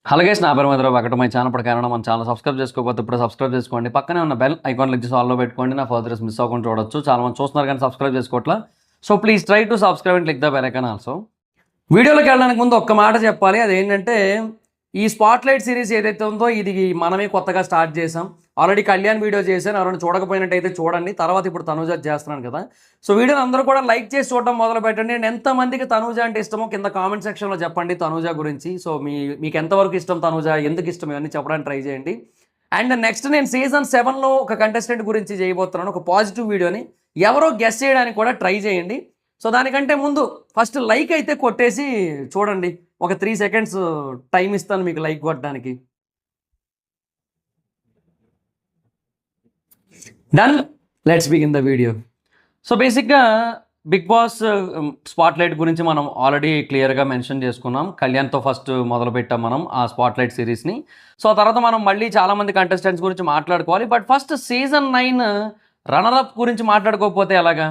Hello guys, నా పేరు మధుర ఒకటి మై ఛానల్ కారణం మన ఛానల్ సబ్స్క్రైబ్ చేసుకోకపోతే ఇప్పుడు సబ్స్క్రైబ్ చేసుకోండి. పక్కనే ఉన్న బెల్ ఐకాన్ క్లిక్ చేసి ఆల్లో పెట్టుకోండి. నా ఫర్దర్స్ మిస్ అవ్వకుండా చూడొచ్చు. చాలా మంది చూస్తున్నారు కానీ సబ్స్క్రైబ్ చేసుకోవట్లా. So please try to subscribe and click the bell icon also. వీడియోలోకి వెళ్ళడానికి ముందు ఒక్క మాట చెప్పాలి. అదేంటంటే ఈ స్పాట్లైట్ సిరీస్ ఏదైతే ఉందో ఇది మనమే కొత్తగా స్టార్ట్ చేసాం. ఆల్రెడీ కళ్యాణ్ వీడియో చేశాను, ఎవరైనా చూడకపోయినట్టయితే చూడండి. తర్వాత ఇప్పుడు తనూజ చేస్తున్నాను కదా. సో వీడియోని అందరూ కూడా లైక్ చేసి చూడడం మొదలు పెట్టండి. నేను ఎంతమందికి తనూజ అంటే ఇష్టమో కింద కామెంట్ సెక్షన్లో చెప్పండి తనూజ గురించి. సో మీకు ఎంతవరకు ఇష్టం తనూజ, ఎందుకు ఇష్టం, ఇవన్నీ చెప్పడానికి ట్రై చేయండి. అండ్ నెక్స్ట్ నేను సీజన్ 7లో ఒక కంటెస్టెంట్ గురించి చేయబోతున్నాను, ఒక పాజిటివ్ వీడియోని. ఎవరో గెస్ చేయడానికి కూడా ట్రై చేయండి. సో దానికంటే ముందు ఫస్ట్ లైక్ అయితే కొట్టేసి చూడండి. ఒక 3 సెకండ్స్ టైం ఇస్తాను మీకు లైక్ కొట్టడానికి. Done, let's begin the video. So బేసిక్గా బిగ్ బాస్ స్పాట్లైట్ గురించి మనం ఆల్రెడీ క్లియర్గా మెన్షన్ చేసుకున్నాం. కళ్యాణ్తో ఫస్ట్ మొదలు పెట్టాం మనం ఆ స్పాట్లైట్ సిరీస్ని. సో తర్వాత మనం మళ్ళీ చాలామంది కంటెస్టెంట్స్ గురించి మాట్లాడుకోవాలి. బట్ ఫస్ట్ సీజన్ 9 రన్నరప్ గురించి మాట్లాడుకోకపోతే ఎలాగా?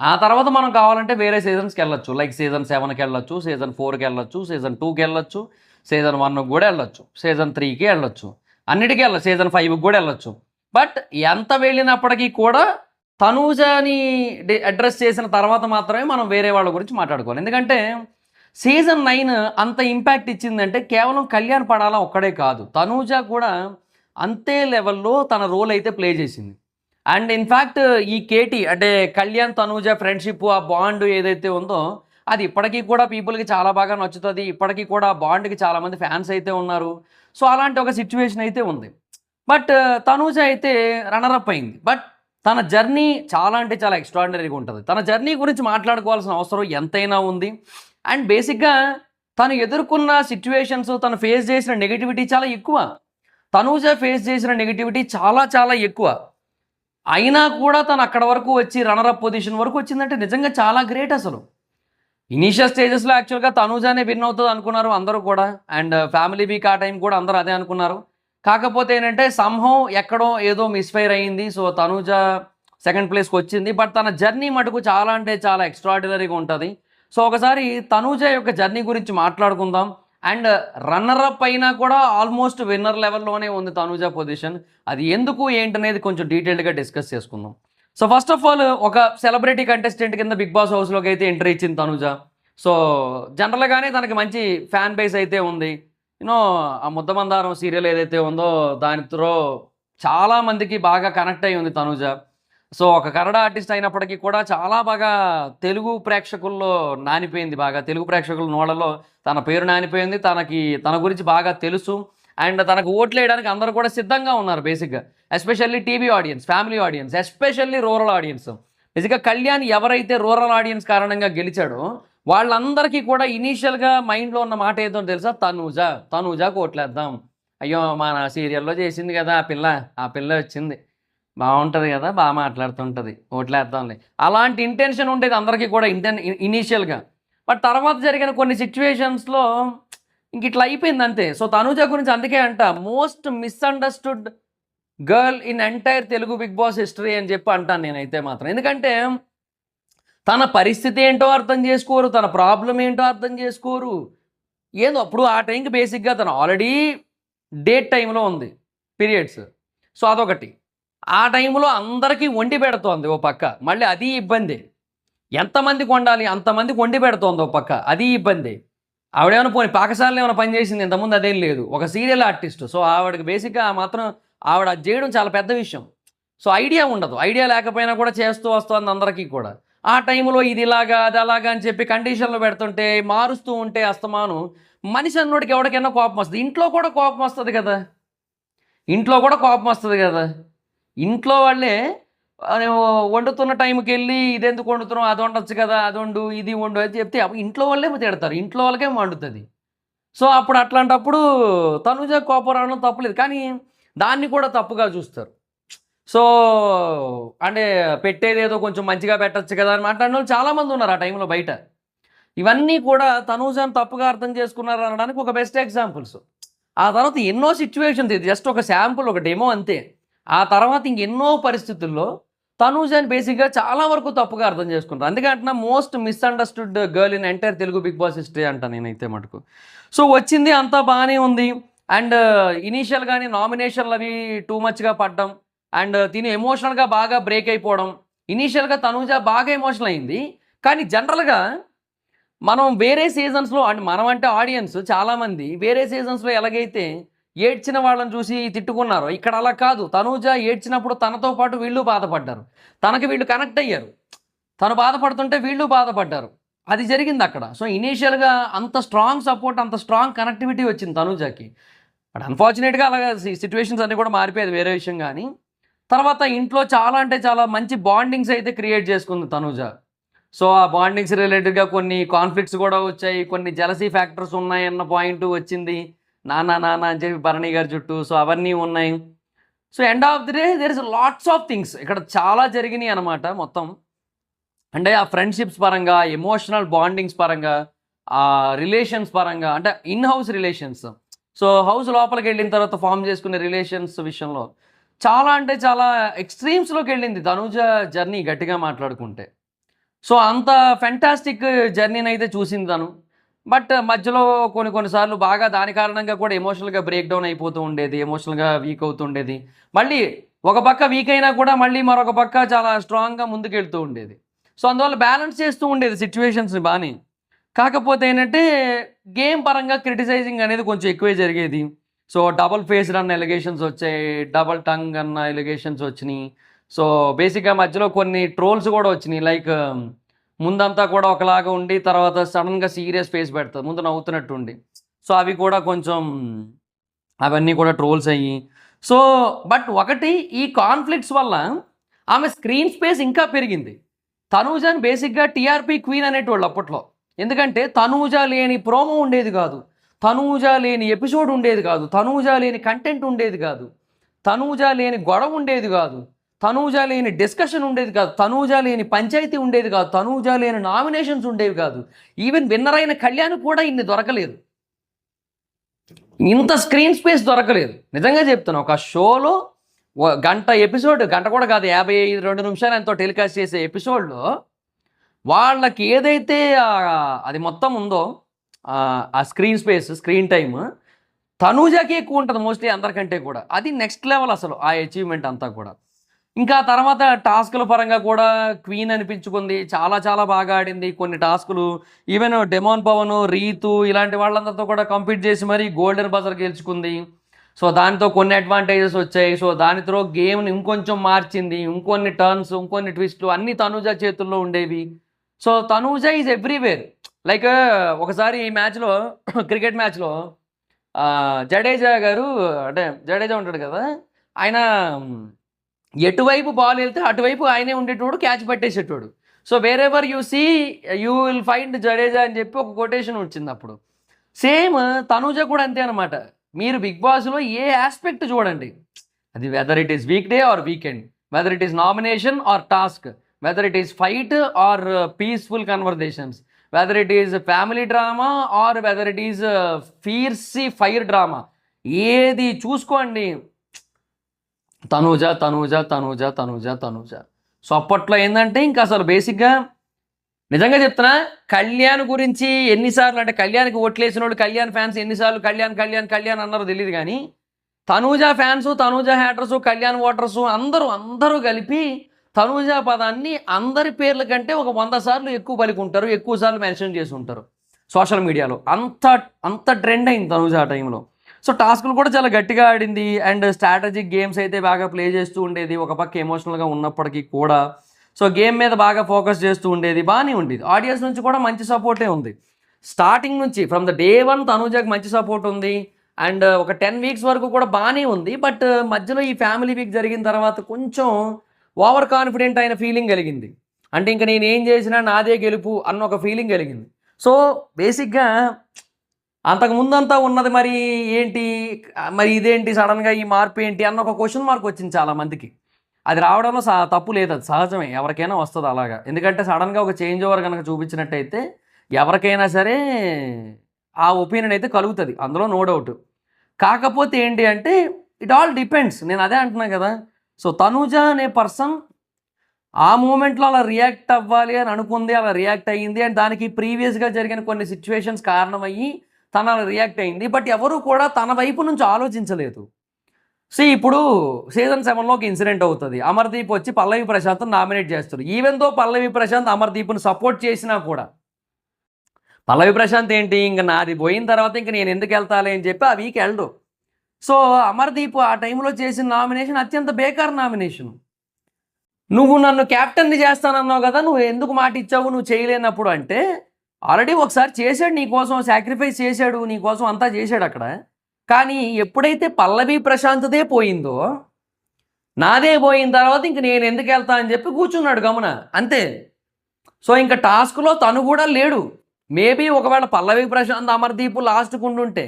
ఆ తర్వాత మనం కావాలంటే వేరే సీజన్స్కి వెళ్ళొచ్చు. లైక్ సీజన్ 7కి వెళ్ళొచ్చు, సీజన్ 4కి వెళ్ళొచ్చు, సీజన్ 2కి వెళ్ళొచ్చు, సీజన్ 1కి కూడా వెళ్ళొచ్చు, సీజన్ 3కి వెళ్ళొచ్చు, అన్నిటికీ వెళ్ళచ్చు, సీజన్ 5కి కూడా వెళ్ళొచ్చు. బట్ ఎంత వెళ్ళినప్పటికీ కూడా తనూజని అడ్రస్ చేసిన తర్వాత మాత్రమే మనం వేరే వాళ్ళ గురించి మాట్లాడుకోవాలి. ఎందుకంటే సీజన్ 9 అంత ఇంపాక్ట్ ఇచ్చిందంటే కేవలం కళ్యాణ్ పడాలా ఒక్కడే కాదు, తనూజ కూడా అంతే లెవెల్లో తన రోల్ అయితే ప్లే చేసింది. అండ్ ఇన్ఫ్యాక్ట్ ఈ కేటీ అంటే కళ్యాణ్ తనూజ ఫ్రెండ్షిప్, ఆ బాండ్ ఏదైతే ఉందో అది ఇప్పటికీ కూడా పీపుల్కి చాలా బాగా నచ్చుతుంది. ఇప్పటికీ కూడా ఆ బాండ్కి చాలామంది ఫ్యాన్స్ అయితే ఉన్నారు. సో అలాంటి ఒక సిచ్యువేషన్ అయితే ఉంది. బట్ తనూజ అయితే రన్నరప్ అయింది. బట్ తన జర్నీ చాలా అంటే చాలా ఎక్స్ట్రాడినరీగా ఉంటుంది. తన జర్నీ గురించి మాట్లాడుకోవాల్సిన అవసరం ఎంతైనా ఉంది. అండ్ బేసిక్గా తను ఎదుర్కొన్న సిచ్యువేషన్స్, తను ఫేస్ చేసిన నెగిటివిటీ చాలా ఎక్కువ. తనూజ ఫేస్ చేసిన నెగిటివిటీ చాలా చాలా ఎక్కువ. అయినా కూడా తను అక్కడ వరకు వచ్చి రన్నరప్ పొజిషన్ వరకు వచ్చిందంటే నిజంగా చాలా గ్రేట్ అసలు. ఇనీషియల్ స్టేజెస్లో యాక్చువల్గా తనూజానే విన్ అవుతుంది అనుకున్నారు అందరూ కూడా. అండ్ ఫ్యామిలీ వీక్ ఆ టైం కూడా అందరూ అదే అనుకున్నారు. కాకపోతే ఏంటంటే సంహం ఎక్కడో ఏదో మిస్ఫైర్ అయ్యింది. సో తనూజ సెకండ్ ప్లేస్కి వచ్చింది. బట్ తన జర్నీ మటుకు చాలా అంటే చాలా ఎక్స్ట్రాడినరీగా ఉంటుంది. సో ఒకసారి తనూజ యొక్క జర్నీ గురించి మాట్లాడుకుందాం. అండ్ రన్నరప్ అయినా కూడా ఆల్మోస్ట్ విన్నర్ లెవెల్లోనే ఉంది తనూజ పొజిషన్. అది ఎందుకు ఏంటనేది కొంచెం డీటెయిల్డ్గా డిస్కస్ చేసుకుందాం. సో ఫస్ట్ ఆఫ్ ఆల్ ఒక సెలబ్రిటీ కంటెస్టెంట్ కింద బిగ్ బాస్ హౌస్లోకి అయితే ఎంట్రీ ఇచ్చింది తనూజ. సో జనరల్గానే తనకి మంచి ఫ్యాన్ బేస్ అయితే ఉంది. యూనో ఆ ముద్దమందారం సీరియల్ ఏదైతే ఉందో దానితో చాలామందికి బాగా కనెక్ట్ అయి ఉంది తనూజ. సో ఒక కన్నడ ఆర్టిస్ట్ అయినప్పటికీ కూడా చాలా బాగా తెలుగు ప్రేక్షకుల్లో నానిపోయింది. బాగా తెలుగు ప్రేక్షకుల నోళ్ళలో తన పేరు నానిపోయింది. తన గురించి బాగా తెలుసు. అండ్ తనకు ఓట్లు వేయడానికి అందరూ కూడా సిద్ధంగా ఉన్నారు బేసిక్గా. Especially TV audience, family audience, especially rural audience. బేసిక్గా కళ్యాణ్ ఎవరైతే రూరల్ ఆడియన్స్ కారణంగా గెలిచాడో వాళ్ళందరికీ కూడా ఇనీషియల్గా మైండ్లో ఉన్న మాట ఏదో తెలుసా? తనూజకు ఓట్లేద్దాం. అయ్యో మన సీరియల్లో చేసింది కదా ఆ పిల్ల వచ్చింది, బాగుంటుంది కదా, బాగా మాట్లాడుతుంటుంది, ఓట్లేద్దాంలే, అలాంటి ఇంటెన్షన్ ఉండేది అందరికీ కూడా ఇనీషియల్గా. బట్ తర్వాత జరిగిన కొన్ని సిచ్యువేషన్స్లో ఇంక ఇట్లా అయిపోయింది అంతే. సో తనూజ గురించి అందుకే అంట most misunderstood girl in entire Telugu Bigg Boss history అని చెప్పి అంటాను నేనైతే మాత్రం. ఎందుకంటే తన పరిస్థితి ఏంటో అర్థం చేసుకోరు, తన ప్రాబ్లం ఏంటో అర్థం చేసుకోరు. ఏదో అప్పుడు ఆ టైంకి బేసిక్గా తను ఆల్రెడీ డేట్ టైంలో ఉంది, పీరియడ్స్. సో అదొకటి. ఆ టైంలో అందరికీ వండి పెడుతోంది ఓ పక్క, మళ్ళీ అది ఇబ్బంది. ఎంతమందికి వండాలి అంతమందికి వండి పెడుతోంది ఓ పక్క, అది ఇబ్బంది. ఆవిడేమైనా పోనీ పాకశాలలో ఏమైనా పని చేసింది, ఇంతకుముందు అదేం లేదు, ఒక సీరియల్ ఆర్టిస్ట్. సో ఆవిడకి బేసిక్గా మాత్రం ఆవిడ అది చేయడం చాలా పెద్ద విషయం. సో ఐడియా ఉండదు, ఐడియా లేకపోయినా కూడా చేస్తూ వస్తుంది అందరికీ కూడా. ఆ టైంలో ఇది ఇలాగా అది అలాగా అని చెప్పి కండిషన్లు పెడుతుంటే మారుస్తూ ఉంటే అస్తమాను మనిషి అన్నోడికి ఎవరికైనా కోపం వస్తుంది. ఇంట్లో కూడా కోపం వస్తుంది కదా. ఇంట్లో వాళ్ళే వండుతున్న టైంకి వెళ్ళి ఇదెందుకు వండుతున్నావు, అది వండొచ్చు కదా, అది వండు ఇది వండు అని చెప్తే ఇంట్లో వాళ్ళే తిడతారు, ఇంట్లో వాళ్ళకే వండుతుంది. సో అప్పుడు అట్లాంటప్పుడు తనూజ కోపం రావడం తప్పులేదు, కానీ దాన్ని కూడా తప్పుగా చూస్తారు. సో అంటే పెట్టేది ఏదో కొంచెం మంచిగా పెట్టచ్చు కదా అని మాట్లాడిన వాళ్ళు చాలామంది ఉన్నారు ఆ టైంలో బయట. ఇవన్నీ కూడా తనూజను తప్పుగా అర్థం చేసుకున్నారు అనడానికి ఒక బెస్ట్ ఎగ్జాంపుల్స్. ఆ తర్వాత ఎన్నో సిచ్యువేషన్స్, ఇది జస్ట్ ఒక శాంపుల్, ఒక డెమో అంతే. ఆ తర్వాత ఇంకెన్నో పరిస్థితుల్లో తనూజని బేసిక్గా చాలా వరకు తప్పుగా అర్థం చేసుకుంటారు. అందుకే అంటున్నా most misunderstood girl in entire Telugu Bigg Boss history అంట నేనైతే మటుకు. సో వచ్చింది అంతా బాగానే ఉంది. అండ్ ఇనీషియల్గానే నామినేషన్లు అవి టూ మచ్గా పడ్డం అండ్ తిని ఎమోషనల్గా బాగా బ్రేక్ అయిపోవడం. ఇనీషియల్గా తనూజ బాగా ఎమోషనల్ అయింది. కానీ జనరల్గా మనం వేరే సీజన్స్లో అండ్ మనం అంటే ఆడియన్స్ చాలామంది వేరే సీజన్స్లో ఎలాగైతే ఏడ్చిన వాళ్ళని చూసి తిట్టుకున్నారో ఇక్కడ అలా కాదు. తనూజ ఏడ్చినప్పుడు తనతో పాటు వీళ్ళు బాధపడ్డారు. తనకి వీళ్ళు కనెక్ట్ అయ్యారు. తను బాధపడుతుంటే వీళ్ళు బాధపడ్డారు. అది జరిగింది అక్కడ. సో ఇనీషియల్గా అంత స్ట్రాంగ్ సపోర్ట్, అంత స్ట్రాంగ్ కనెక్టివిటీ వచ్చింది తనూజకి. బట్ అన్ఫార్చునేట్గా అలాగా సిచ్యువేషన్స్ అన్నీ కూడా మారిపోయేది వేరే విషయం. కానీ తర్వాత ఇంట్లో చాలా అంటే చాలా మంచి బాండింగ్స్ అయితే క్రియేట్ చేసుకుంది తనూజ. సో ఆ బాండింగ్స్ రిలేటెడ్గా కొన్ని కాన్ఫ్లిక్ట్స్ కూడా వచ్చాయి, కొన్ని జెలసీ ఫ్యాక్టర్స్ ఉన్నాయన్న పాయింట్ వచ్చింది. నాన్న నాన్న అని చెప్పి భరణి గారి చుట్టూ. సో అవన్నీ ఉన్నాయి. So end of the day there is lots of things ఇక్కడ చాలా జరిగినాయి అనమాట మొత్తం. అంటే ఆ ఫ్రెండ్షిప్స్ పరంగా, ఎమోషనల్ బాండింగ్స్ పరంగా, ఆ రిలేషన్స్ పరంగా, అంటే in house relations. So house లోపలికి వెళ్ళిన తర్వాత ఫామ్ చేసుకునే రిలేషన్స్ విషయంలో చాలా అంటే చాలా ఎక్స్ట్రీమ్స్లోకి వెళ్ళింది తనూజ జర్నీ గట్టిగా మాట్లాడుకుంటే. సో అంత ఫెంటాస్టిక్ జర్నీని అయితే చూసింది తను. బట్ మధ్యలో కొన్నిసార్లు బాగా దాని కారణంగా కూడా ఎమోషనల్గా బ్రేక్ డౌన్ అయిపోతూ ఉండేది, ఎమోషనల్గా వీక్ అవుతుండేది. మళ్ళీ ఒక పక్క వీక్ అయినా కూడా మళ్ళీ మరొక పక్క చాలా స్ట్రాంగ్గా ముందుకెళ్తూ ఉండేది. సో అందువల్ల బ్యాలెన్స్ చేస్తూ ఉండేది సిచ్యువేషన్స్ని బాగానే. కాకపోతే ఏంటంటే గేమ్ పరంగా క్రిటిసైజింగ్ అనేది కొంచెం ఎక్కువే జరిగేది. సో డబుల్ ఫేస్డ్ అన్న ఎలిగేషన్స్ వచ్చాయి, డబుల్ టంగ్ అన్న ఎలిగేషన్స్ వచ్చినాయి. సో బేసిక్గా మధ్యలో కొన్ని ట్రోల్స్ కూడా వచ్చినాయి. లైక్ ముందంతా కూడా ఒకలాగా ఉండి తర్వాత సడన్గా సీరియస్ ఫేస్ పెడతారు, ముందు నవ్వుతున్నట్టు ఉండి. సో అవి కూడా కొంచెం అవన్నీ కూడా ట్రోల్స్ అయ్యి. సో బట్ ఒకటి ఈ కాన్ఫ్లిక్ట్స్ వల్ల ఆమె స్క్రీన్ స్పేస్ ఇంకా పెరిగింది. తనూజని బేసిక్గా టీఆర్పీ క్వీన్ అనేటోళ్ళు అప్పట్లో. ఎందుకంటే తనూజ లేని ప్రోమో ఉండేది కాదు, తనూజ లేని ఎపిసోడ్ ఉండేది కాదు, తనూజ లేని కంటెంట్ ఉండేది కాదు, తనూజ లేని గొడవ ఉండేది కాదు, తనూజ లేని డిస్కషన్ ఉండేది కాదు, తనూజ లేని పంచాయతీ ఉండేది కాదు, తనూజ లేని నామినేషన్స్ ఉండేవి కాదు. ఈవెన్ విన్నర్ అయిన కళ్యాణ్ కూడా ఇన్ని దొరకలేదు, ఇంత స్క్రీన్ స్పేస్ దొరకలేదు. నిజంగా చెప్తాను, ఒక షోలో గంట ఎపిసోడ్, గంట కూడా కాదు 52 నిమిషాలు ఎంతో టెలికాస్ట్ చేసే ఎపిసోడ్లో వాళ్ళకి ఏదైతే అది మొత్తం ఉందో ఆ స్క్రీన్ స్పేస్, స్క్రీన్ టైమ్ తనూజకి ఎక్కువ ఉంటుంది మోస్ట్లీ అందరికంటే కూడా. అది నెక్స్ట్ లెవెల్ అసలు ఆ అచీవ్మెంట్ అంతా కూడా. ఇంకా తర్వాత టాస్కుల పరంగా కూడా క్వీన్ అనిపించుకుంది, చాలా చాలా బాగా ఆడింది. కొన్ని టాస్కులు ఈవెన్ డెమోన్ పవన్, రీతు ఇలాంటి వాళ్ళందరితో కూడా కంపీట్ చేసి మరీ గోల్డెన్ బజర్ గెలుచుకుంది. సో దానితో కొన్ని అడ్వాంటేజెస్ వచ్చాయి. సో దానితో గేమ్ని ఇంకొంచెం మార్చింది, ఇంకొన్ని టర్న్స్, ఇంకొన్ని ట్విస్ట్లు అన్నీ తనూజ చేతుల్లో ఉండేవి. So Tanuja is everywhere. Like ఒకసారి ఈ మ్యాచ్లో క్రికెట్ మ్యాచ్లో జడేజా గారు, అంటే జడేజా ఉంటాడు కదా, ఆయన ఎటువైపు బాల్ వెళ్తే అటువైపు ఆయనే ఉండేటోడు, క్యాచ్ పట్టేసేటోడు. So wherever you see you will find Jadeja అని చెప్పి ఒక కొటేషన్ వచ్చింది అప్పుడు. సేమ్ తనూజ కూడా అంతే అనమాట. మీరు బిగ్ బాస్లో ఏ ఆస్పెక్ట్ చూడండి, అది whether it is week day or weekend, whether it is nomination or task, whether it is fight or peaceful conversations, whether it is family drama or whether it is fierce fire drama, ఏది చూసుకోండి Tanuja Tanuja Tanuja Tanuja Tanuja. So అప్పట్లో ఏంటంటే ఇంకా అసలు బేసిక్గా నిజంగా చెప్తున్నా, కళ్యాణ్ గురించి ఎన్నిసార్లు, అంటే కళ్యాణ్కి ఓట్లేసిన వాళ్ళు కళ్యాణ్ ఫ్యాన్స్ ఎన్నిసార్లు కళ్యాణ్ కళ్యాణ్ కళ్యాణ్ అన్నారో తెలియదు. కానీ తనూజ ఫ్యాన్సు, తనూజ హ్యాటర్సు, కళ్యాణ్ ఓటర్సు అందరూ కలిపి తనూజ పదాన్ని అందరి పేర్ల కంటే ఒక 100 సార్లు ఎక్కువ పలుకుంటారు, ఎక్కువ సార్లు మెన్షన్ చేసి ఉంటారు సోషల్ మీడియాలో. అంత ట్రెండ్ అయింది తనూజ ఆ టైంలో. సో టాస్కులు కూడా చాలా గట్టిగా ఆడింది అండ్ స్ట్రాటజిక్ గేమ్స్ అయితే బాగా ప్లే చేస్తూ ఉండేది, ఒక పక్క ఎమోషనల్గా ఉన్నప్పటికీ కూడా. సో గేమ్ మీద బాగా ఫోకస్ చేస్తూ ఉండేది, బాగానే ఉండేది. ఆడియన్స్ నుంచి కూడా మంచి సపోర్టే ఉంది స్టార్టింగ్ నుంచి, ఫ్రమ్ ద డే 1 తనూజకి మంచి సపోర్ట్ ఉంది. అండ్ ఒక 10 వీక్స్ వరకు కూడా బాగానే ఉంది. బట్ మధ్యలో ఈ ఫ్యామిలీ వీక్ జరిగిన తర్వాత కొంచెం ఓవర్ కాన్ఫిడెంట్ అయిన ఫీలింగ్ కలిగింది. అంటే ఇంకా నేను ఏం చేసినా నాదే గెలుపు అన్న ఒక ఫీలింగ్ కలిగింది. సో బేసిక్గా అంతకుముందంతా ఉన్నది మరి ఏంటి, మరి ఇదేంటి సడన్గా ఈ మార్పు ఏంటి అన్న ఒక క్వశ్చన్ మార్క్ వచ్చింది చాలామందికి. అది రావడంలో తప్పు లేదు, అది సహజమే, ఎవరికైనా వస్తుంది అలాగా. ఎందుకంటే సడన్గా ఒక చేంజ్ ఓవర్ కనుక చూపించినట్టయితే ఎవరికైనా సరే ఆ ఒపీనియన్ అయితే కలుగుతుంది, అందులో నో డౌట్. కాకపోతే ఏంటి అంటే ఇట్ ఆల్ డిపెండ్స్, నేను అదే అంటున్నాను కదా. సో తనూజ అనే పర్సన్ ఆ మూమెంట్లో అలా రియాక్ట్ అవ్వాలి అని అనుకుంది, అలా రియాక్ట్ అయ్యింది. అండ్ దానికి ప్రీవియస్గా జరిగిన కొన్ని సిచ్యువేషన్స్ కారణమయ్యి తను అలా రియాక్ట్ అయింది. బట్ ఎవరు కూడా తన వైపు నుంచి ఆలోచించలేదు. ఇప్పుడు సీజన్ 7లో ఒక ఇన్సిడెంట్ అవుతది. అమర్‌దీప్ వచ్చి పల్లవి ప్రశాంత్‌ని నామినేట్ చేస్తారు. ఈవెన్ దో పల్లవి ప్రశాంత్ అమర్‌దీప్‌ని సపోర్ట్ చేసినా కూడా, పల్లవి ప్రశాంత్ ఏంటి ఇంక నాది పోయిన తర్వాత ఇంక నేను ఎందుకెళ్తాలే అని చెప్పి ఆ వీక్ ఎళ్ళడు. అమర్‌దీప్ ఆ టైంలో చేసిన నామినేషన్ అత్యంత బేకార్ నామినేషన్. నువ్వు నన్ను క్యాప్టెన్‌ని చేస్తానన్నావు కదా! నువ్వు ఎందుకు మాట ఇచ్చావు నువ్వు చేయలేనప్పుడు అంటే, ఆల్రెడీ ఒకసారి చేశాడు నీకోసం, సాక్రిఫైస్ చేశాడు, నీకోసం అంతా చేశాడక్కడ. కానీ ఎప్పుడైతే పల్లవి ప్రశాంత్‌దే పోయిందో, నాదే పోయిన తర్వాత ఇంక నేను ఎందుకెళ్తా అని చెప్పి కూర్చున్నాడు గమ్మున. అంతే. ఇంక టాస్క్‌లో తను కూడా లేడు. మేబీ ఒకవేళ పల్లవి ప్రశాంత్, అమర్‌దీప్ లాస్ట్‌కి ఉండుంటే,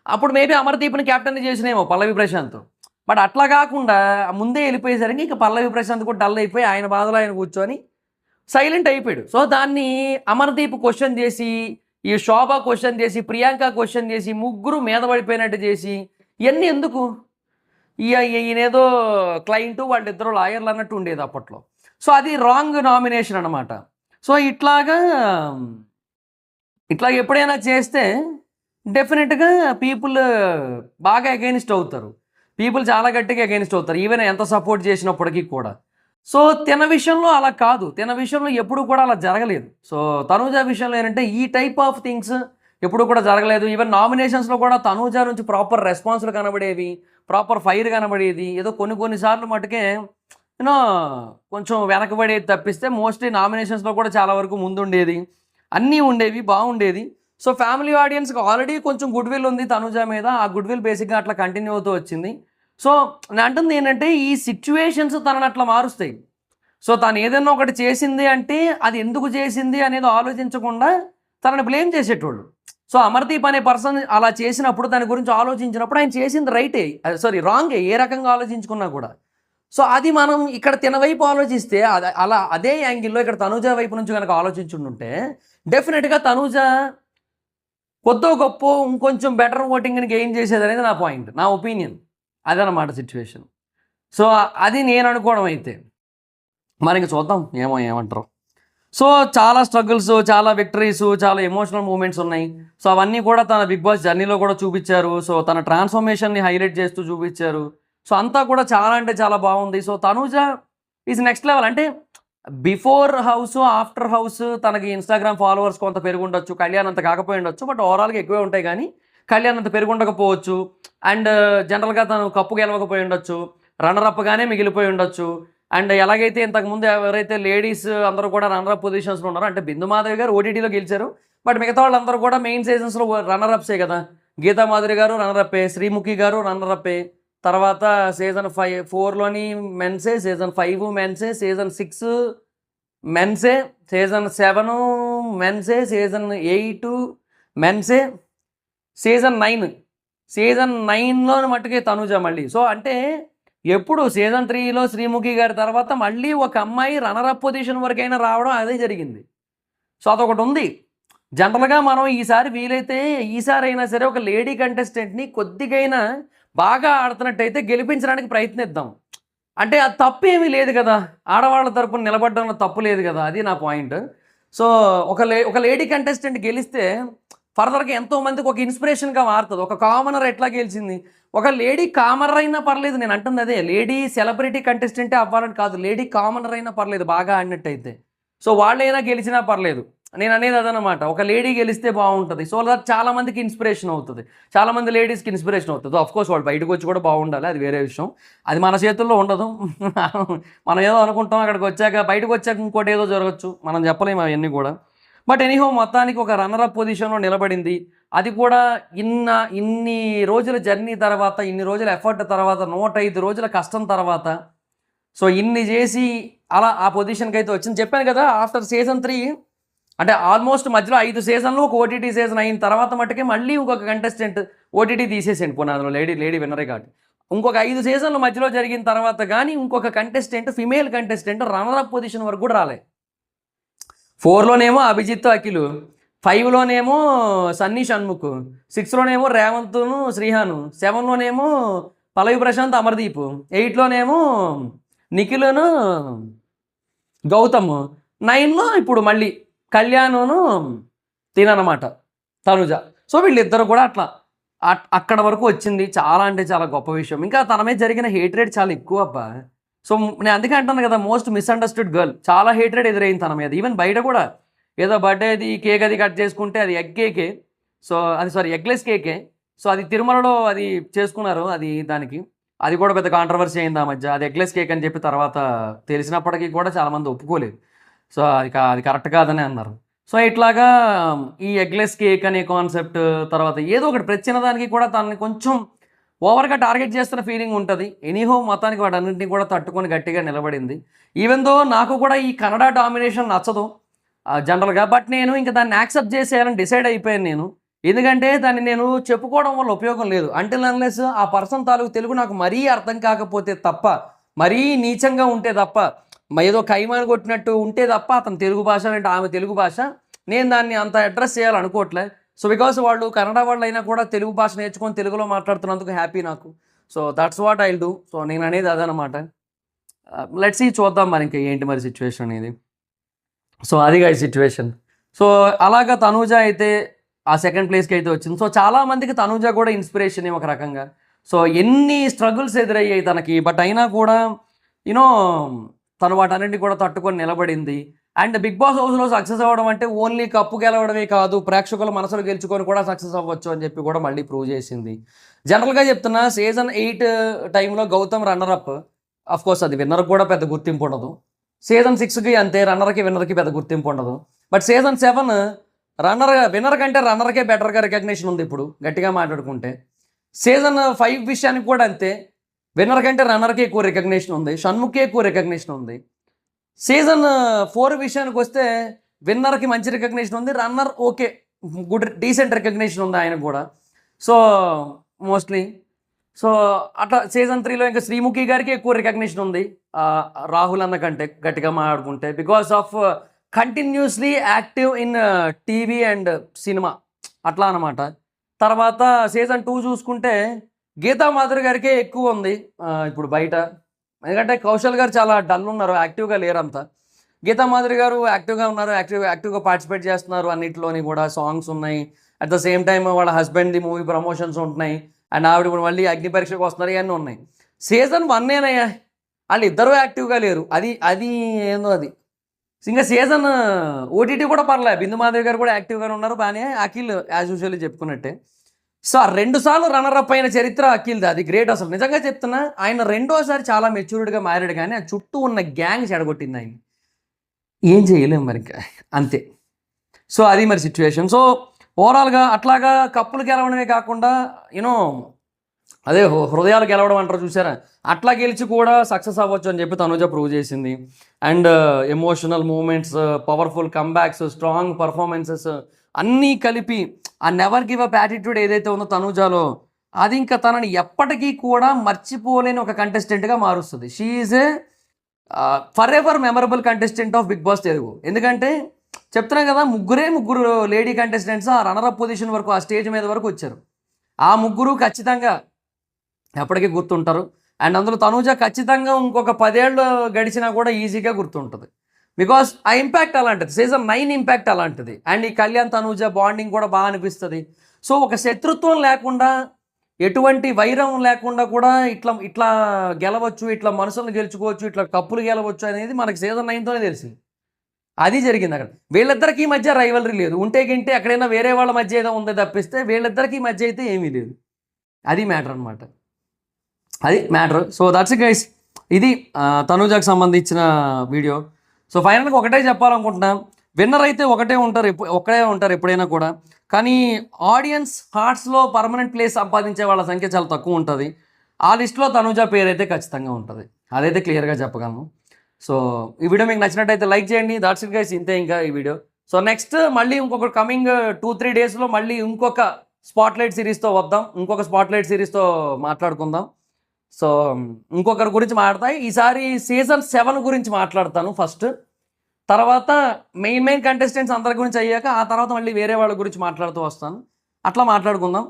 అప్పుడు మేబీ అమర్‌దీప్‌ని క్యాప్టెన్‌ని చేసినేమో పల్లవి ప్రశాంత్. బట్ అట్లా కాకుండా ముందే వెళ్ళిపోయేసరికి ఇంక పల్లవి ప్రశాంత్ కూడా డల్ అయిపోయి ఆయన బాధలో ఆయన కూర్చొని సైలెంట్ అయిపోయాడు. దాన్ని అమర్‌దీప్ క్వశ్చన్ చేసి, ఈ శోభ క్వశ్చన్ చేసి, ప్రియాంక క్వశ్చన్ చేసి, ముగ్గురు మీద పడిపోయినట్టు చేసి, ఇవన్నీ ఎందుకు? ఈయనేదో క్లయింటు, వాళ్ళిద్దరూ లాయర్లు అన్నట్టు ఉండేది అప్పట్లో. అది రాంగ్ నామినేషన్ అనమాట. ఇట్లాగా ఎప్పుడైనా చేస్తే డెఫినెట్గా పీపుల్ బాగా అగెయిన్స్ట్ అవుతారు. పీపుల్ చాలా గట్టిగా అగెయిన్స్ట్ అవుతారు, ఈవెన్ ఎంత సపోర్ట్ చేసినప్పటికీ కూడా. తిన విషయంలో అలా కాదు. తిన విషయంలో ఎప్పుడు కూడా అలా జరగలేదు. తనూజ విషయంలో ఏంటంటే ఈ టైప్ ఆఫ్ థింగ్స్ ఎప్పుడు కూడా జరగలేదు. ఈవెన్ నామినేషన్స్లో కూడా తనూజ నుంచి ప్రాపర్ రెస్పాన్స్లు కనబడేవి, ప్రాపర్ ఫైర్ కనబడేది. ఏదో కొన్నిసార్లు మటుకే యూనో కొంచెం వెనకబడేది తప్పిస్తే మోస్ట్లీ నామినేషన్స్లో కూడా చాలా వరకు ముందుండేది, అన్నీ ఉండేవి, బాగుండేది. ఫ్యామిలీ ఆడియన్స్కి ఆల్రెడీ కొంచెం గుడ్ విల్ ఉంది తనూజ మీద. ఆ గుడ్ విల్ బేసిక్గా అట్లా కంటిన్యూ అవుతూ వచ్చింది. నేను అంటుంది ఏంటంటే ఈ సిచ్యువేషన్స్ తనని అట్లా మారుస్తాయి. తను ఏదైనా ఒకటి చేసింది అంటే అది ఎందుకు చేసింది అనేది ఆలోచించకుండా తనని బ్లేమ్ చేసేటోళ్ళు. అమర్‌దీప్ అనే పర్సన్ అలా చేసినప్పుడు దాని గురించి ఆలోచించినప్పుడు ఆయన చేసింది రైటే, రాంగే ఏ రకంగా ఆలోచించుకున్నా కూడా. అది మనం ఇక్కడ తిన వైపు ఆలోచిస్తే అదే యాంగిల్లో ఇక్కడ తనూజ వైపు నుంచి కనుక ఆలోచించుంటే డెఫినెట్గా తనూజ కొద్దో గొప్ప ఇంకొంచెం బెటర్ ఓటింగ్ని గెయిన్ చేసేది అనేది నా పాయింట్, నా ఒపీనియన్. అదనమాట సిచ్యువేషన్. అది నేను అనుకోవడం అయితే. మరి ఇంక చూద్దాం ఏమంటారు. చాలా స్ట్రగుల్స్, చాలా విక్టరీస్, చాలా ఎమోషనల్ మూమెంట్స్ ఉన్నాయి. అవన్నీ కూడా తన బిగ్ బాస్ జర్నీలో కూడా చూపించారు. తన ట్రాన్స్ఫర్మేషన్ని హైలైట్ చేస్తూ చూపించారు. అంతా కూడా చాలా అంటే చాలా బాగుంది. Tanuja is next level. అంటే బిఫోర్ హౌస్, ఆఫ్టర్ హౌస్ తనకి ఇన్స్టాగ్రామ్ ఫాలోవర్స్ కొంత పెరుగుండొచ్చు, కళ్యాణ్ అంత కాకపోయి ఉండొచ్చు. బట్ ఓవరాల్గా ఎక్కువే ఉంటాయి, కానీ కళ్యాణ్ అంత పెరుగుండకపోవచ్చు. అండ్ జనరల్గా తను కప్పు గెలవకపోయి ఉండొచ్చు, రన్నరప్గానే మిగిలిపోయి ఉండొచ్చు. అండ్ ఎలాగైతే ఇంతకుముందు ఎవరైతే లేడీస్ అందరూ కూడా రన్నరప్ పొజిషన్స్లో ఉన్నారో, అంటే బిందు మాధవి గారు ఓటీటీలో గెలిచారు, బట్ మిగతా వాళ్ళందరూ కూడా మెయిన్ సీజన్స్లో రన్నరప్సే కదా. గీతా మాధురి గారు రన్నరప్పే, శ్రీముఖి గారు రన్నరప్పే. తర్వాత సీజన్ 4లోని మెన్సే, సీజన్ 5 మెన్సే, సీజన్ 6 మెన్సే, సీజన్ 7 మెన్సే, సీజన్ 8 మెన్సే, సీజన్ 9లో మట్టుకే తనూజ మళ్ళీ. అంటే ఎప్పుడు సీజన్ 3లో శ్రీముఖి గారి తర్వాత మళ్ళీ ఒక అమ్మాయి రన్నరప్ పొజిషన్ వరకైనా రావడం అదే జరిగింది. అదొకటి ఉంది. జనరల్గా మనం ఈసారి వీలైతే ఈసారి అయినా సరే ఒక లేడీ కంటెస్టెంట్ని కొద్దిగైనా బాగా ఆడుతున్నట్టయితే గెలిపించడానికి ప్రయత్నిద్దాం. అంటే అది తప్పేమీ లేదు కదా, ఆడవాళ్ళ తరపున నిలబడడంలో తప్పు లేదు కదా, అది నా పాయింట్. ఒక లేడీ కంటెస్టెంట్ గెలిస్తే ఫర్దర్గా ఎంతోమందికి ఒక ఇన్స్పిరేషన్గా మారుతుంది. ఒక కామనర్ ఎట్లా గెలిచింది, ఒక లేడీ కామనర్ అయినా పర్లేదు, నేను అంటుంది అదే, లేడీ సెలబ్రిటీ కంటెస్టెంటే అవ్వాలని కాదు, లేడీ కామనర్ అయినా పర్లేదు బాగా ఆడినట్టయితే. వాళ్ళైనా గెలిచినా పర్లేదు, నేను అనేది అదనమాట. ఒక లేడీ గెలిస్తే బాగుంటుంది. అది చాలామందికి ఇన్స్పిరేషన్ అవుతుంది, చాలామంది లేడీస్కి ఇన్స్పిరేషన్ అవుతుంది. ఆఫ్కోర్స్ వాళ్ళు బయటకు వచ్చి కూడా బాగుండాలి, అది వేరే విషయం. అది మన చేతుల్లో ఉండదు. మనం ఏదో అనుకుంటాం, అక్కడికి వచ్చాక బయటకు వచ్చాక ఇంకోటి ఏదో జరగచ్చు, మనం చెప్పలేము అవన్నీ కూడా. బట్ ఎనీహో మొత్తానికి ఒక రన్నరప్ పొజిషన్లో నిలబడింది. అది కూడా ఇన్ని రోజుల జర్నీ తర్వాత, ఇన్ని రోజుల ఎఫర్ట్ తర్వాత, 105 రోజుల కష్టం తర్వాత, ఇన్ని చేసి అలా ఆ పొజిషన్కి అయితే వచ్చింది. చెప్పాను కదా, ఆఫ్టర్ సీజన్ 3 అంటే ఆల్మోస్ట్ మధ్యలో 5 సీజన్లు ఒక ఓటీటీ సీజన్ అయిన తర్వాత మట్టుకే మళ్ళీ ఇంకొక కంటెస్టెంట్ ఓటీటీ తీసేసేయండి, పోనీ అందులో లేడీ విన్నరే కాబట్టి. ఇంకొక 5 సీజన్లు మధ్యలో జరిగిన తర్వాత కానీ ఇంకొక contestant, female contestant runner-up position వరకు కూడా రాలే. 4లోనేమో అభిజిత్ అఖిల్, 5లోనేమో సన్నీ షణ్ముఖ్, 6లోనేమో రేవంత్ను శ్రీహాను, 7లోనేమో పల్లవి ప్రశాంత్ అమర్దీప్, 8లోనేమో నిఖిల్ను గౌతమ్, 9లో ఇప్పుడు మళ్ళీ కళ్యాణ్ను తిననమాట తనుజ. సో వీళ్ళిద్దరు కూడా అట్లా అక్కడ వరకు వచ్చింది. చాలా అంటే చాలా గొప్ప విషయం. ఇంకా తన మీద జరిగిన హేట్రేట్ చాలా ఎక్కువ అబ్బా. సో నేను అందుకే అంటాను కదా, మోస్ట్ మిస్అండర్స్టూడ్ గర్ల్. చాలా హేట్రేట్ ఎదురైంది తన మీద. ఈవెన్ బయట కూడా ఏదో బర్త్డేది కేక్ అది కట్ చేసుకుంటే అది ఎగ్ కేకే. సో అది సారీ ఎగ్లెస్ కేకే. సో అది తిరుమలలో అది చేసుకున్నారు. అది దానికి అది కూడా పెద్ద కాంట్రవర్సీ అయింది ఆ మధ్య. అది ఎగ్లెస్ కేక్ అని చెప్పి తర్వాత తెలిసినప్పటికీ కూడా చాలామంది ఒప్పుకోలేదు. సో అది కరెక్ట్ కాదని అన్నారు. సో ఇట్లాగా ఈ ఎగ్లెస్ కేక్ అనే కాన్సెప్ట్ తర్వాత ఏదో ఒకటి ప్రతి చిన్నదానికి కూడా తనని కొంచెం ఓవర్గా టార్గెట్ చేస్తున్న ఫీలింగ్ ఉంటుంది. ఎనీహో మొత్తానికి వాటన్నింటినీ కూడా తట్టుకొని గట్టిగా నిలబడింది. ఈవెన్ దో నాకు కూడా ఈ కన్నడ డామినేషన్ నచ్చదు జనరల్గా, బట్ నేను ఇంకా దాన్ని యాక్సెప్ట్ చేసేయాలని డిసైడ్ అయిపోయాను నేను. ఎందుకంటే దాన్ని నేను చెప్పుకోవడం వల్ల ఉపయోగం లేదు. అంటిల్ అన్లెస్ ఆ పర్సన్ తాలూకు తెలుగు నాకు మరీ అర్థం కాకపోతే తప్ప, మరీ నీచంగా ఉంటే తప్ప, ఏదో కైమాని కొట్టినట్టు ఉంటే తప్ప అతను తెలుగు భాష అంటే ఆమె తెలుగు భాష నేను దాన్ని అంత అడ్రస్ చేయాలనుకోవట్లే. సో బికాస్ వాళ్ళు కన్నడ వాళ్ళు అయినా కూడా తెలుగు భాష నేర్చుకొని తెలుగులో మాట్లాడుతున్నందుకు హ్యాపీ నాకు. So that's what I'll do. So నేను అనేది అదనమాట. లెట్స్ సీ, చూద్దాం మరి ఇంకా ఏంటి మరి సిచ్యువేషన్ అనేది. సో అది కాదు సిచ్యువేషన్. సో అలాగా తనూజ అయితే ఆ సెకండ్ ప్లేస్కి అయితే వచ్చింది. సో చాలామందికి తనూజ కూడా ఇన్స్పిరేషన్ ఒక రకంగా. సో ఎన్ని స్ట్రగుల్స్ ఎదురయ్యాయి తనకి, బట్ అయినా కూడా యూనో తను వాటన్నింటినీ కూడా తట్టుకొని నిలబడింది. అండ్ బిగ్ బాస్ హౌస్లో సక్సెస్ అవ్వడం అంటే ఓన్లీ కప్పు గెలవడమే కాదు, ప్రేక్షకుల మనసులు గెలుచుకొని కూడా సక్సెస్ అవ్వచ్చు అని చెప్పి కూడా మళ్ళీ ప్రూవ్ చేసింది. జనరల్గా చెప్తున్నా, సీజన్ 8 టైంలో గౌతమ్ రన్నరప్. కోర్స్ అది విన్నర్కి కూడా పెద్ద గుర్తింపు ఉండదు. సీజన్ 6కి అంతే, రన్నర్కి విన్నర్కి పెద్ద గుర్తింపు ఉండదు. బట్ సీజన్ 7 విన్నర్ కంటే రన్నర్కే బెటర్గా రికగ్నిషన్ ఉంది ఇప్పుడు గట్టిగా మాట్లాడుకుంటే. సీజన్ 5 విషయానికి కూడా అంతే, విన్నర్ కంటే రన్నర్కి ఎక్కువ రికగ్నిషన్ ఉంది, షణ్ముఖ్కి ఎక్కువ రికగ్నిషన్ ఉంది. సీజన్ 4 విషయానికి వస్తే విన్నర్కి మంచి రికగ్నిషన్ ఉంది, runner okay good decent recognition ఉంది ఆయనకు కూడా. సో మోస్ట్లీ సో అట్లా సీజన్ 3లో ఇంకా శ్రీముఖి గారికి ఎక్కువ రికగ్నిషన్ ఉంది రాహుల్ అన్న కంటే గట్టిగా మాట్లాడుకుంటే, because of continuously active in TV and cinema అట్లా అనమాట. తర్వాత సీజన్ 2 చూసుకుంటే గీతా మాధురి గారికే ఎక్కువ ఉంది ఇప్పుడు బయట. ఎందుకంటే కౌశల్ గారు చాలా డల్ ఉన్నారు, యాక్టివ్గా లేరంతా. గీతా మాధురి గారు యాక్టివ్గా ఉన్నారు, యాక్టివ్గా పార్టిసిపేట్ చేస్తున్నారు అన్నింటిలోని కూడా. సాంగ్స్ ఉన్నాయి, అట్ ద సేమ్ టైం వాళ్ళ హస్బెండ్ది మూవీ ప్రమోషన్స్ ఉంటున్నాయి, అండ్ ఆవిడ ఇప్పుడు మళ్ళీ అగ్ని పరీక్షకు వస్తున్నారు, ఇవన్నీ ఉన్నాయి. సీజన్ 1 వాళ్ళు ఇద్దరూ యాక్టివ్గా లేరు, అది ఏందో అది. ఇంకా సీజన్ ఓటీటీ కూడా పర్లే, బిందు మాధవి గారు కూడా యాక్టివ్గానే ఉన్నారు బాగానే. అఖిల్ యాజ్ యూజువల్లీ చెప్పుకున్నట్టే. సో 2 సార్లు రన్నరప్ అయిన చరిత్ర అఖిల్ది, అది గ్రేట్ అసలు నిజంగా చెప్తున్నా. ఆయన రెండోసారి చాలా మెచ్యూర్డ్గా మారాడు, కానీ ఆ చుట్టూ ఉన్న గ్యాంగ్ చెడగొట్టింది ఆయన. ఏం చేయలేము మరి ఇంకా అంతే. సో అది మరి సిచ్యువేషన్. సో ఓవరాల్గా అట్లాగా కప్పులు గెలవడమే కాకుండా యూనో అదే హృదయాలు గెలవడం అంటారు చూసారా, అట్లా గెలిచి కూడా సక్సెస్ అవ్వచ్చు అని చెప్పి తనుజ ప్రూవ్ చేసింది. And emotional moments, powerful comebacks, strong performances అన్నీ కలిపి ఆ నెవర్ గివ్ అప్ యాటిట్యూడ్ ఏదైతే ఉందో తనుజాలో, అది ఇంకా తనని ఎప్పటికీ కూడా మర్చిపోలేని ఒక కంటెస్టెంట్గా మారుస్తుంది. She is a forever memorable contestant of Bigg Boss Telugu. ఎందుకంటే చెప్తున్నా కదా, ముగ్గురు లేడీ కంటెస్టెంట్స్ ఆ రన్నరప్ పొజిషన్ వరకు, ఆ స్టేజ్ మీద వరకు వచ్చారు. ఆ ముగ్గురు ఖచ్చితంగా ఎప్పటికీ గుర్తుంటారు. అండ్ అందులో తనూజ ఖచ్చితంగా ఇంకొక 10 ఏళ్ళు గడిచినా కూడా ఈజీగా గుర్తుంటుంది, బికాస్ ఆ ఇంపాక్ట్ అలాంటిది. సీజన్ 9 ఇంపాక్ట్ అలాంటిది. అండ్ ఈ కళ్యాణ్ తనూజ బాండింగ్ కూడా బాగా అనిపిస్తుంది. సో ఒక శత్రుత్వం లేకుండా, ఎటువంటి వైరం లేకుండా కూడా ఇట్లా గెలవచ్చు, ఇట్లా మనసులను గెలుచుకోవచ్చు, ఇట్లా కప్పులు గెలవచ్చు అనేది మనకి సీజన్ 9తోనే తెలిసింది. అది జరిగింది అక్కడ. వీళ్ళిద్దరికీ మధ్య రైవలరీ లేదు, ఉంటే గింటే ఎక్కడైనా వేరే వాళ్ళ మధ్య ఏదో ఉందో తప్పిస్తే వీళ్ళిద్దరికీ మధ్య అయితే ఏమీ లేదు. అది మ్యాటర్ అనమాట, అది matter. So that's it guys, ఇది తనూజకు సంబంధించిన వీడియో. సో ఫైనల్గా ఒకటే చెప్పాలనుకుంటున్నా, విన్నర్ అయితే ఒకటే ఉంటారు ఎప్పుడైనా కూడా, కానీ ఆడియన్స్ హార్ట్స్లో పర్మనెంట్ ప్లేస్ సంపాదించే వాళ్ళ సంఖ్య చాలా తక్కువ ఉంటుంది. ఆ లిస్ట్లో తనూజ పేరు అయితే ఖచ్చితంగా ఉంటుంది, అదైతే క్లియర్గా చెప్పగలను. సో ఈ వీడియో మీకు నచ్చినట్టయితే లైక్ చేయండి. దాట్స్ ఇట్ గైస్, ఇంతే ఇంకా ఈ వీడియో. సో నెక్స్ట్ మళ్ళీ ఇంకొక కమింగ్ 2-3 డేస్లో మళ్ళీ ఇంకొక స్పాట్లైట్ సిరీస్తో వద్దాం, ఇంకొక స్పాట్లైట్ సిరీస్తో మాట్లాడుకుందాం. సో ఇంకొకరి గురించి మాట్లాడతాయి ఈసారి. సీజన్ 7 గురించి మాట్లాడతాను ఫస్ట్, తర్వాత మెయిన్ కంటెస్టెంట్స్ అందరి గురించి అయ్యాక ఆ తర్వాత మళ్ళీ వేరే వాళ్ళ గురించి మాట్లాడుతూ వస్తాను, అట్లా మాట్లాడుకుందాం.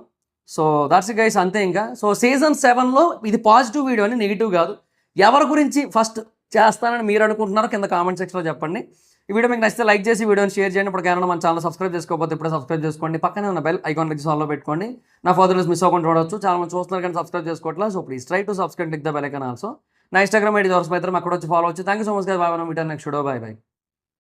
సో దాట్స్ ఇట్ గైస్, అంతే ఇంకా. సో సీజన్ 7లో ఇది పాజిటివ్ వీడియో అని, నెగిటివ్ కాదు. ఎవరి గురించి ఫస్ట్ చేస్తానని మీరు అనుకుంటున్నారో కింద కామెంట్ సెక్షన్లో చెప్పండి. ఈ వీడియో మీకు నచ్చితే లైక్ చేసి వీడియోని షేర్ చేయండి. ఇప్పుడు కానీ మన ఛానల్ సబ్స్క్రైబ్ చేసుకోకపోతే ఇప్పుడు సబ్స్క్రైబ్ చేసుకోండి. పక్కనే ఉన్న బెల్ ఐకాన్ క్లిక్ ఆన్లో పెట్టుకోండి. నా ఫర్దర్ మిస్ అవ్వకుండా చూడవచ్చు. చాలా మంది చూస్తున్నారు కానీ సబ్స్క్రైబ్ చేసుకోవట్లేదు. So please try to subscribe click the bell icon also. నా ఇన్స్టాగ్రామ్ ఐడి దొరకమైతే అక్కడ వచ్చి ఫాలో వచ్చి. Thank you so much. Bye. Next video. Bye.